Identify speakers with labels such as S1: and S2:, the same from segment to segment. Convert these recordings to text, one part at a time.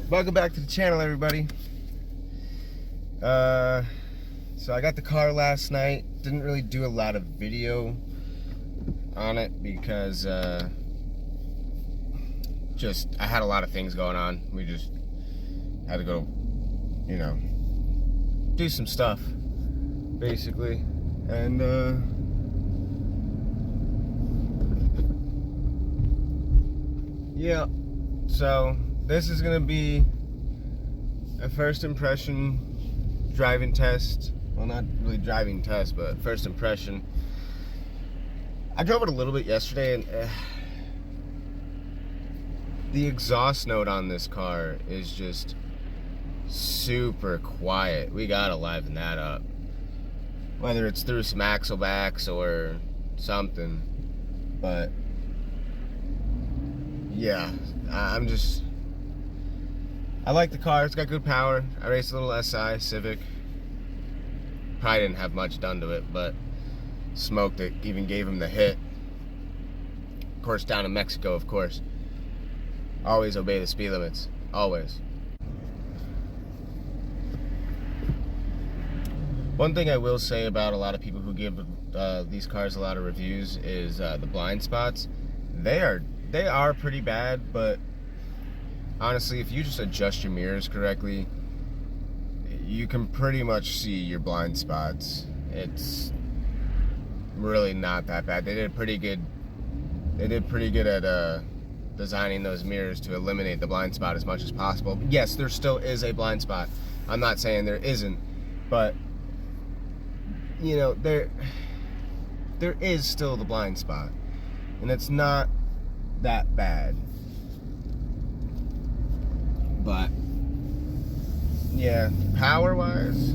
S1: Welcome back to the channel, everybody. So I got the car last night. Didn't really do a lot of video on it because just I had a lot of things going on. We just had to go, do some stuff, basically. And yeah, so this is gonna be a first impression driving test. Well, not really driving test, but first impression. I drove it a little bit yesterday, and the exhaust note on this car is just super quiet. We gotta liven that up, whether it's through some axle backs or something. But yeah, I like the car. It's got good power. I raced a little SI Civic. Probably didn't have much done to it, but smoked it. Even gave him the hit. Of course, down in Mexico, of course. Always obey the speed limits. Always. One thing I will say about a lot of people who give these cars a lot of reviews is the blind spots. They are pretty bad, but honestly, if you just adjust your mirrors correctly, you can pretty much see your blind spots. It's really not that bad. They did pretty good at designing those mirrors to eliminate the blind spot as much as possible. Yes, there still is a blind spot. I'm not saying there isn't, but there is still the blind spot, and it's not that bad. But yeah, power wise,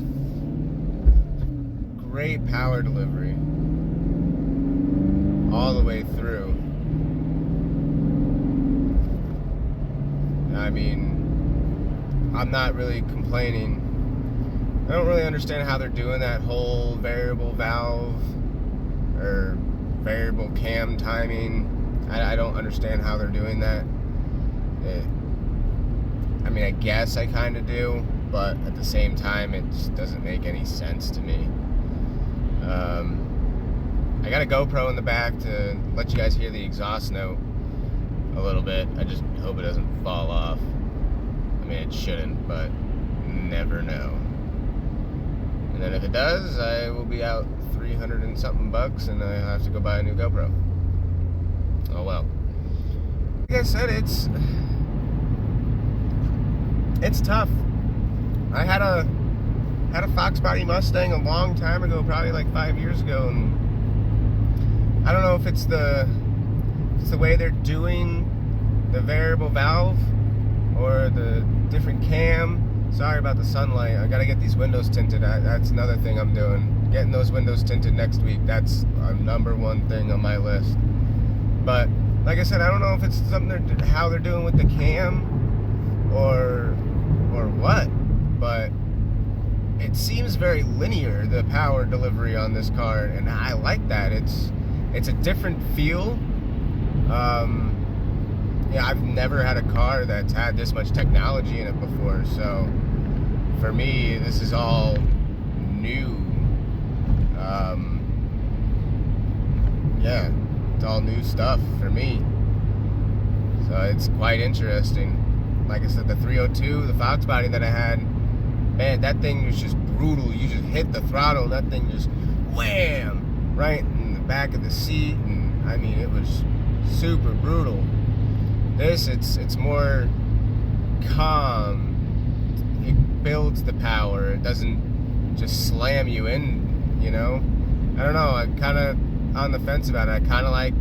S1: great power delivery all the way through. I mean, I'm not really complaining. I don't really understand how they're doing that whole variable valve or variable cam timing. I don't understand how they're doing that. I mean, I guess I kind of do, but at the same time, it just doesn't make any sense to me. I got a GoPro in the back to let you guys hear the exhaust note a little bit. I just hope it doesn't fall off. I mean, it shouldn't, but never know. And then if it does, I will be out 300 and something bucks, and I have to go buy a new GoPro. Oh well. Like I said, it's tough. I had a Fox body Mustang a long time ago, probably like 5 years ago, and I don't know if it's the way they're doing the variable valve or the different cam. Sorry about the sunlight. I gotta get these windows tinted. That's another thing I'm doing. Getting those windows tinted next week. That's a #1 thing on my list. But like I said, I don't know if it's something how they're doing with the cam or what, but it seems very linear, the power delivery on this car, and I like that. It's a different feel. Yeah, I've never had a car that's had this much technology in it before, so for me, this is all new. Yeah, it's all new stuff for me, so it's quite interesting. Like I said, the 302, the Fox body that I had, man, that thing was just brutal. You just hit the throttle, and that thing just wham right in the back of the seat, and I mean, it was super brutal. This, it's more calm. It builds the power. It doesn't just slam you in, I don't know. I'm kind of on the fence about it. I kind of like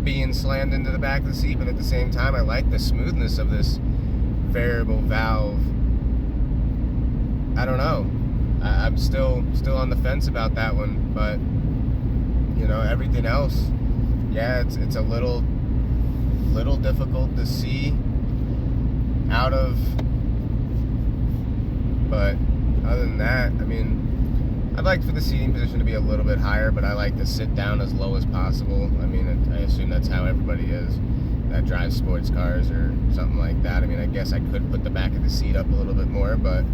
S1: being slammed into the back of the seat, but at the same time, I like the smoothness of this variable valve. I don't know. I'm still on the fence about that one, but everything else, yeah, it's a little difficult to see out of, but other than that, I mean, I'd like for the seating position to be a little bit higher, but I like to sit down as low as possible. I mean, I assume that's how everybody is. that drives sports cars or something like that. I mean, I guess I could put the back of the seat up a little bit more, but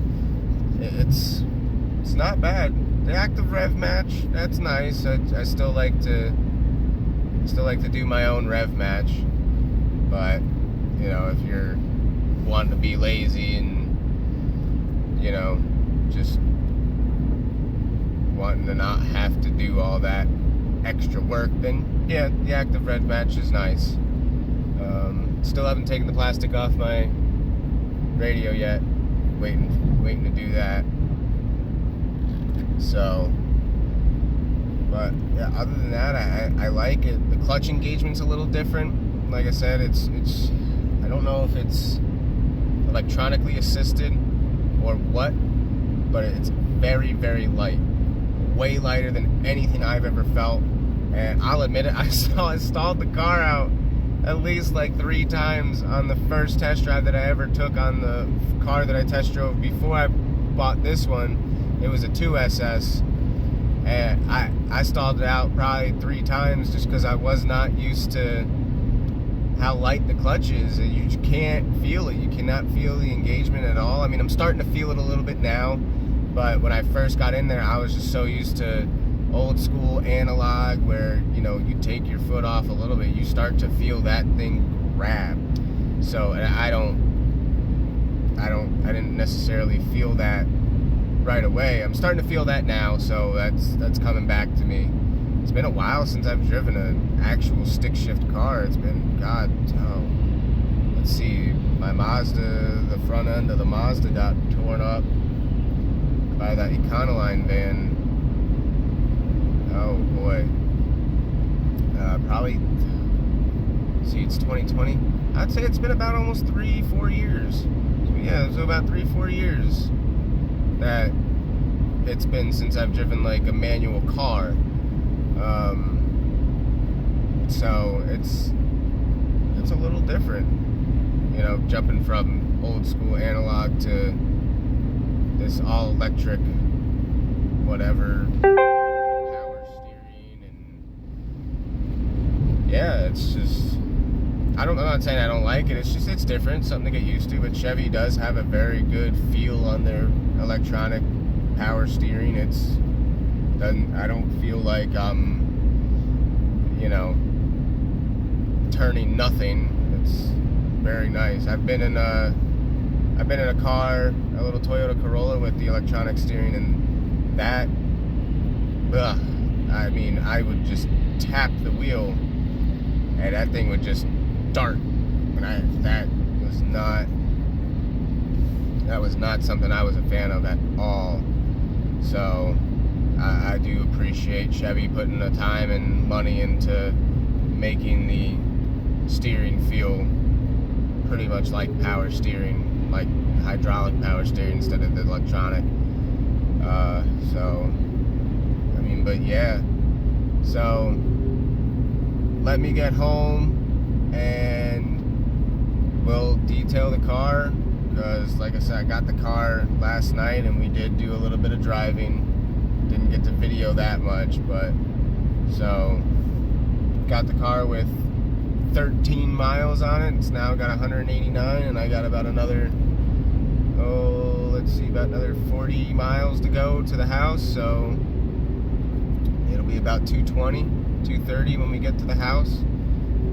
S1: it's not bad. The active rev match, that's nice. I still like to do my own rev match, but you know, if you're wanting to be lazy and, you know, just wanting to not have to do all that extra work, then yeah, the active rev match is nice. Still haven't taken the plastic off my radio yet. Waiting to do that. So, but yeah, other than that, I like it. The clutch engagement's a little different. Like I said, it's I don't know if it's electronically assisted or what, but it's very, very light. Way lighter than anything I've ever felt. And I'll admit it, I stalled the car out at least like 3 times on the first test drive that I ever took on the car that I test drove before I bought this one. It was a 2SS, and I stalled it out probably 3 times just because I was not used to how light the clutch is. You just can't feel it. You cannot feel the engagement at all. I mean, I'm starting to feel it a little bit now, but when I first got in there, I was just so used to old school analog where, you know, you take your foot off a little bit, you start to feel that thing grab. So I didn't necessarily feel that right away. I'm starting to feel that now, so that's coming back to me. It's been a while since I've driven an actual stick shift car. It's been, God, let's see, my Mazda, the front end of the Mazda got torn up by that Econoline van. Oh boy. Probably, see, it's 2020. I'd say it's been about almost 3-4 years. So yeah, it was about 3-4 years that it's been since I've driven like a manual car. So it's a little different, you know, jumping from old school analog to this all electric whatever power steering. And yeah, it's just, I'm not saying I don't like it, it's just, it's different, something to get used to. But Chevy does have a very good feel on their electronic power steering. I don't feel like I'm, you know, turning nothing. It's very nice. I've been in a car, a little Toyota Corolla with the electronic steering, and that, I mean, I would just tap the wheel and that thing would just dart. And that was not something I was a fan of at all. So I do appreciate Chevy putting the time and money into making the steering feel pretty much like power steering, like hydraulic power steering instead of the electronic. So, I mean, but yeah. So, let me get home and we'll detail the car. Because, like I said, I got the car last night and we did do a little bit of driving. Didn't get to video that much, but so got the car with 13 miles on it. It's now got 189, and I got about another, about another 40 miles to go to the house. So it'll be about 220, 230 when we get to the house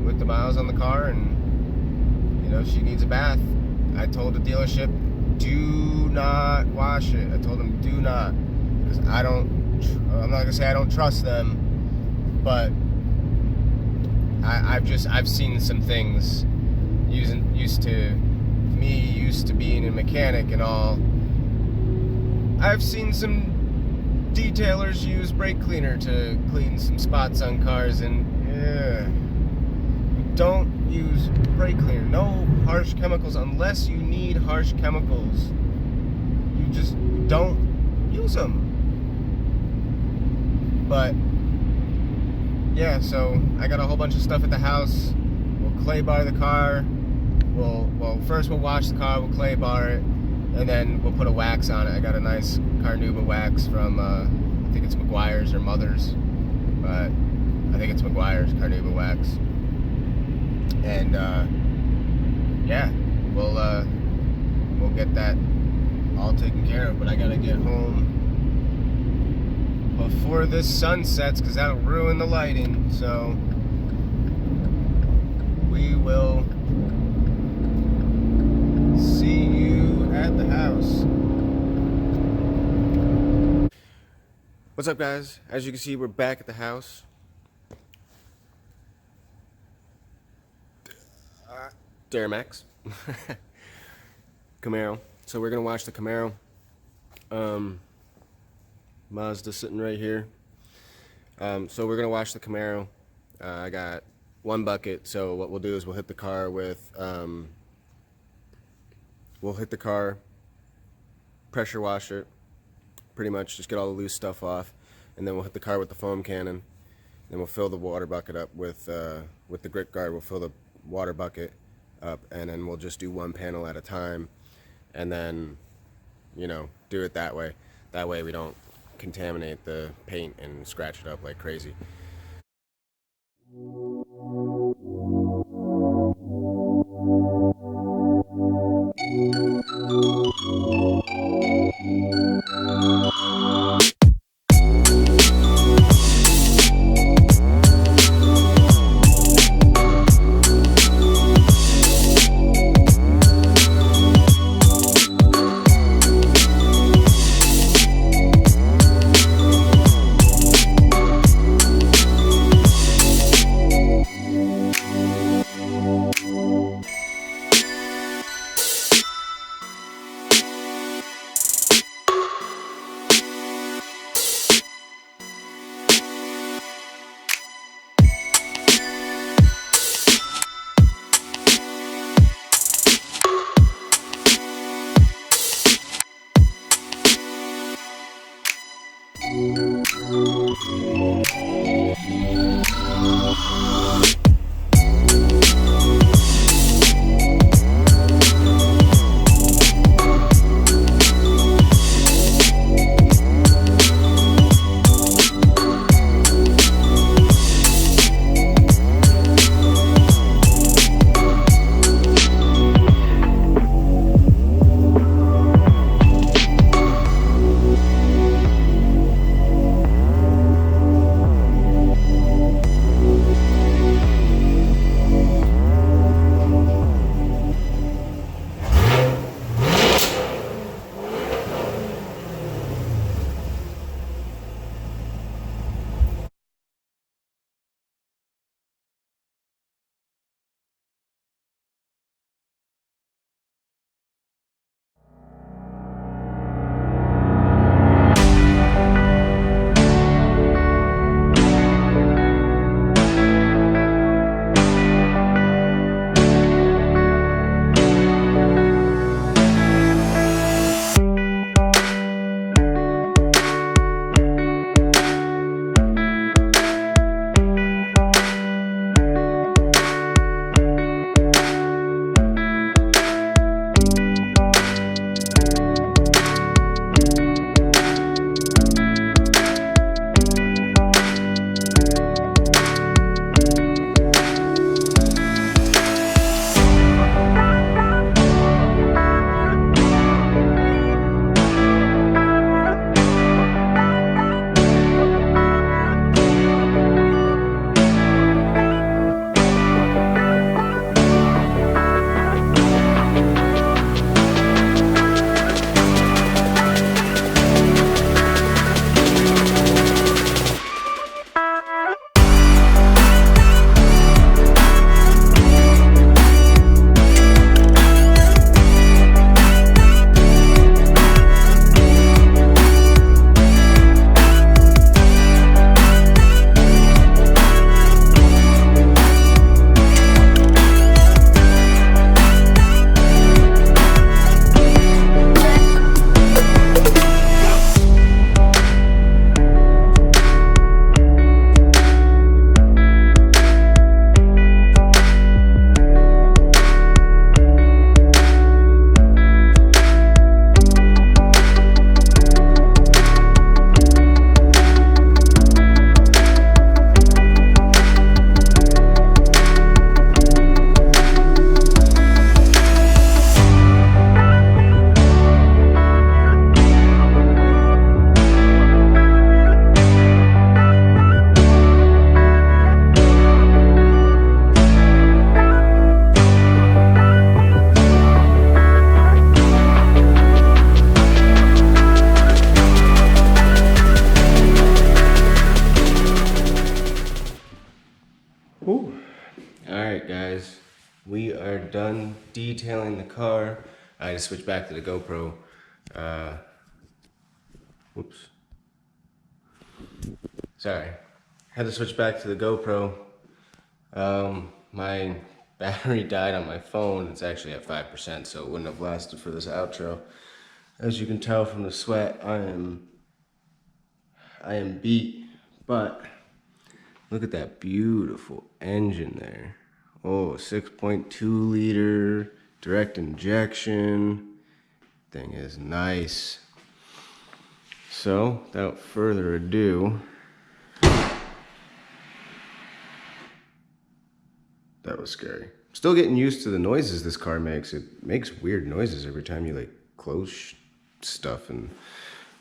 S1: with the miles on the car. And you know, she needs a bath. I told the dealership, do not wash it. I told them, do not, because I'm not gonna say I don't trust them, but I've seen some things used to being a mechanic and all. I've seen some detailers use brake cleaner to clean some spots on cars, and don't use brake cleaner. No harsh chemicals unless you need harsh chemicals. You just don't use them. But yeah, so I got a whole bunch of stuff at the house. We'll clay bar the car. First we'll wash the car, we'll clay bar it, and then we'll put a wax on it. I got a nice Carnauba wax from, I think it's McGuire's or Mother's, but I think it's McGuire's Carnauba wax. And yeah, we'll get that all taken care of. But I gotta get home before this sun sets, because that'll ruin the lighting. So we will see you at the house. What's up, guys? As you can see, we're back at the house. Duramax. Camaro. So we're gonna watch the Camaro. Mazda sitting right here. So we're gonna wash the Camaro. I got one bucket, so what we'll do is we'll hit the car with pressure wash it, pretty much just get all the loose stuff off, and then we'll hit the car with the foam cannon. Then we'll fill the water bucket up with the grip guard. We'll fill the water bucket up, and then we'll just do one panel at a time, and then, you know, do it that way. That way we don't contaminate the paint and scratch it up like crazy. detailing the car. I just switched back to the GoPro. Whoops. Sorry. Had to switch back to the GoPro. My battery died on my phone. It's actually at 5%, so it wouldn't have lasted for this outro. As you can tell from the sweat, I am beat, but look at that beautiful engine there. Oh, 6.2 liter direct injection. Thing is nice. So, without further ado, that was scary. Still getting used to the noises this car makes. It makes weird noises every time you like close stuff and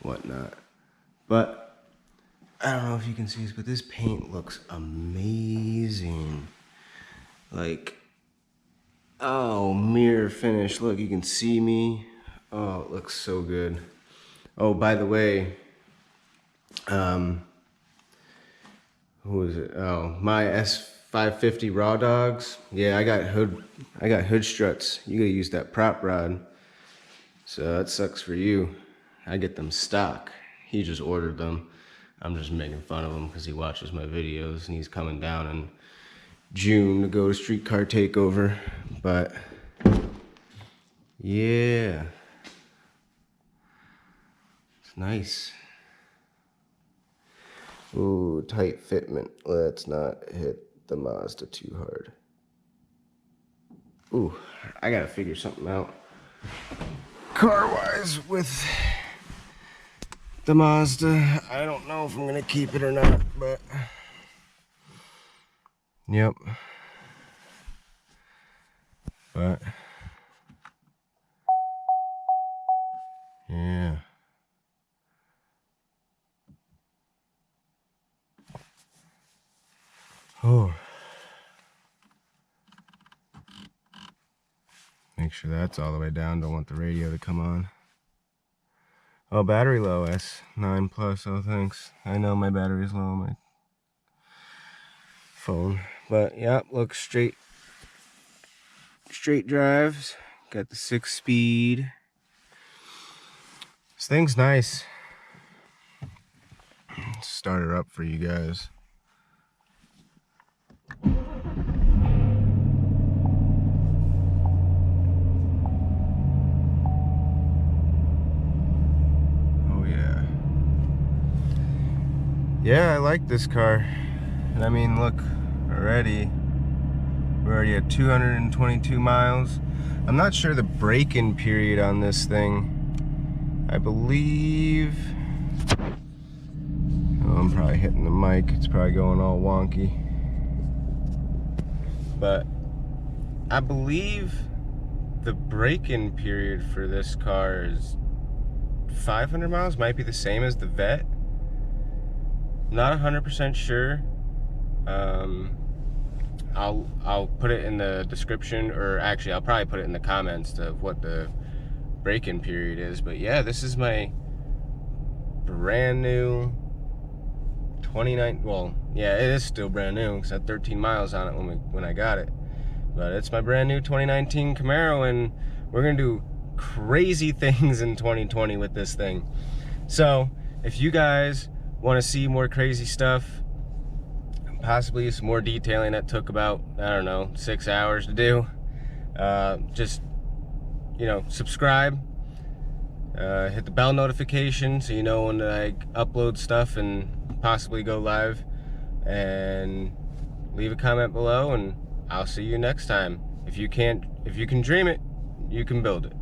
S1: whatnot. But I don't know if you can see this, but this paint looks amazing. Like, oh, mirror finish. Look, you can see me. Oh, it looks so good. Oh, by the way, who is it? Oh, my S550 Raw Dogs. Yeah, I got hood struts. You gotta use that prop rod. So that sucks for you. I get them stock. He just ordered them. I'm just making fun of him because he watches my videos and he's coming down in June to go to Streetcar Takeover. But yeah, it's nice. Ooh, tight fitment. Let's not hit the Mazda too hard. Ooh, I gotta figure something out car-wise with the Mazda. I don't know if I'm gonna keep it or not, but yep. But yeah. Oh. Make sure that's all the way down. Don't want the radio to come on. Oh, battery low, S9 plus. Oh, thanks. I know my battery's low on my phone. But yeah, looks straight drives. Got the 6-speed. This thing's nice. Let's start her up for you guys. Yeah, I like this car. And I mean, look, we're already at 222 miles. I'm not sure the break-in period on this thing. I believe, oh, I'm probably hitting the mic. It's probably going all wonky. But I believe the break-in period for this car is 500 miles. Might be the same as the Vet. Not 100% sure. I'll put it in the description, or actually I'll probably put it in the comments of what the break-in period is. But yeah, this is my brand new 29. Well, yeah, it is still brand new because I had 13 miles on it when I got it. But it's my brand new 2019 Camaro, and we're gonna do crazy things in 2020 with this thing. So if you guys want to see more crazy stuff, possibly some more detailing that took about, I don't know, 6 hours to do, just, you know, subscribe, hit the bell notification so you know when I upload stuff and possibly go live, and leave a comment below, and I'll see you next time. If you can dream it, you can build it.